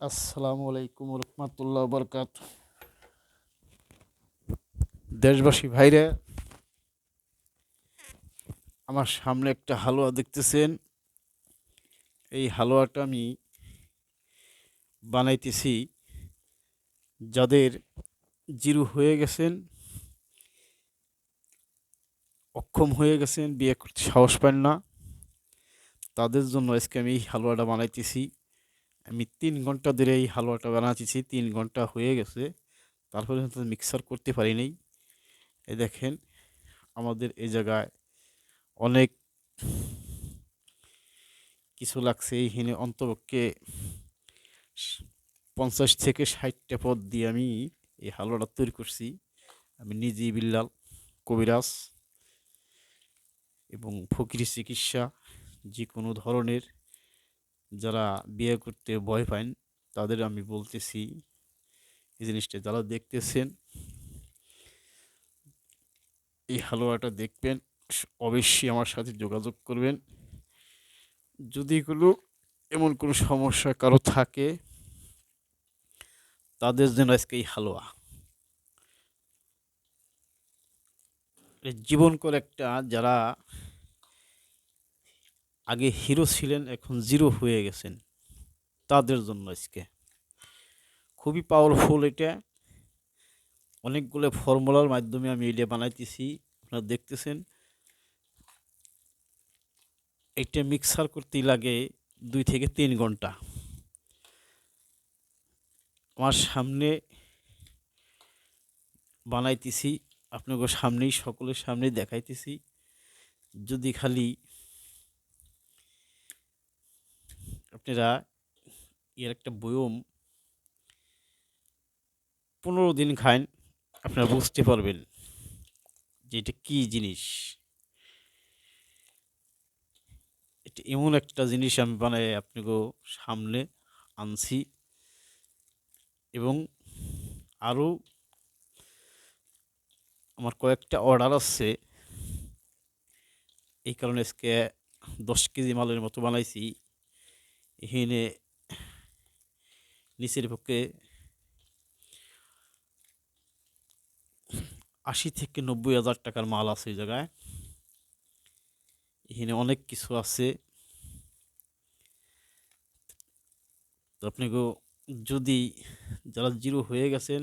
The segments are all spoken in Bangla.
আসসালামু আলাইকুম রহমতুল্লাহ বরকাত। দেশবাসী ভাইরা, আমার সামনে একটা হালুয়া দেখতেছেন। এই হালুয়াটা আমি বানাইতেছি যাদের জিরো হয়ে গেছেন, অক্ষম হয়ে গেছেন, বিয়ে করতে সাহস পান না, তাদের জন্য আজকে আমি এই হালুয়াটা বানাইতেছি। আমি 3 ঘন্টা ধরে এই হালুয়াটা বানাইতেছি, 3 ঘন্টা হয়ে গেছে, তারপরে হয়তো মিক্সার করতে পারিনি। এই দেখেন, আমাদের এই জায়গায় অনেক কিছু লাগছে। এইখানে অন্তপক্ষে 50 থেকে 60টা পদ দিয়ে আমি এই হালুয়াটা তৈরি করছি। আমি নিজেই বিল্লাল কবিরাজ এবং ফকিরি চিকিৎসা। যে কোনো ধরনের যারা বিয়ে করতে ভয় পান তাদের আমি বলতেছি, এই জিনিসটা যারা দেখতেছেন এই হালুয়াটা দেখবেন, অবশ্যই আমার সাথে যোগাযোগ করবেন। যদি এমন কোনো সমস্যা কারো থাকে, তাদের জন্য আজকে এই হালুয়া। জীবন করে একটা, যারা আগে হিরো ছিলেন এখন জিরো হয়ে গেছেন, তাদের জন্য আজকে খুবই পাওয়ারফুল এটা। অনেকগুলো ফর্মুলার মাধ্যমে আমি এটা বানাইতেছি, আপনারা দেখতেছেন। এটা মিক্সার করতেই লাগে 2 থেকে 3 ঘন্টা। আমার সামনে বানাইতেছি, আপনাদের সামনেই, সকলের সামনেই দেখাইতেছি। যদি খালি আপনারা এর একটা বয়ম 15 দিন খান, আপনারা বুঝতে পারবেন যে এটা কী জিনিস। এটা এমন একটা জিনিস আমি বানাই আপনাকে সামনে আনছি, এবং আরও আমার কয়েকটা অর্ডার আছে। এই কারণে আজকে 10 কেজি মালের মতো বানাইছি। এখানে নিচের পক্ষে 80 থেকে 90 হাজার টাকার মাল আছে এই জায়গায়। এখানে অনেক কিছু আছে। তো আপনাকে যদি যারা জিরো হয়ে গেছেন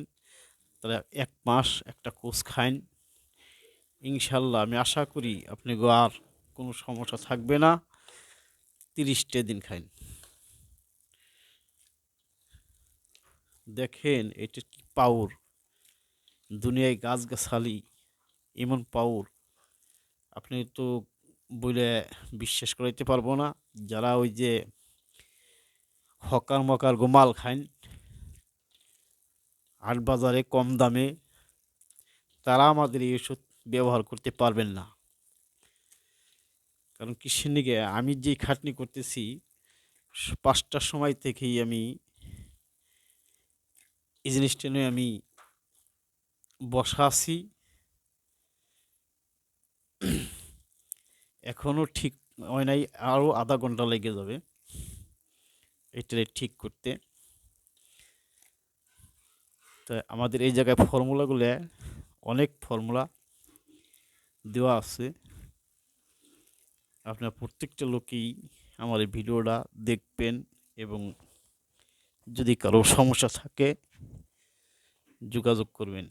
তারা 1 মাস একটা কোর্স খান, ইনশাল্লাহ আমি আশা করি আপনাকে আর কোনো সমস্যা থাকবে না। 30টা দিন খান, দেখেন এটা কি পাওয়ার। দুনিয়ায় গাছগাছালি এমন পাওয়ার আপনি তো বলে বিশ্বাস করাইতে পারবো না। যারা ওই যে হকার মকার গোমাল খান হাট বাজারে কম দামে, তারা আমাদের এই ওষুধ ব্যবহার করতে পারবেন না। কারণ কিসের নিকে আমি যেই খাটনি করতেছি, 5টার সময় থেকেই আমি এই জিনিসটা নিয়ে আমি বসা আছি। এখনও ঠিক হয় নাই, আরও আধা ঘন্টা লেগে যাবে এটারে ঠিক করতে। তো আমাদের এই জায়গায় ফর্মুলাগুলো, অনেক ফর্মুলা দেওয়া আছে। আপনার প্রত্যেকটা লোকই আমার এই ভিডিওটা দেখবেন, এবং যদি কারো সমস্যা থাকে যোগাযোগ করবেন।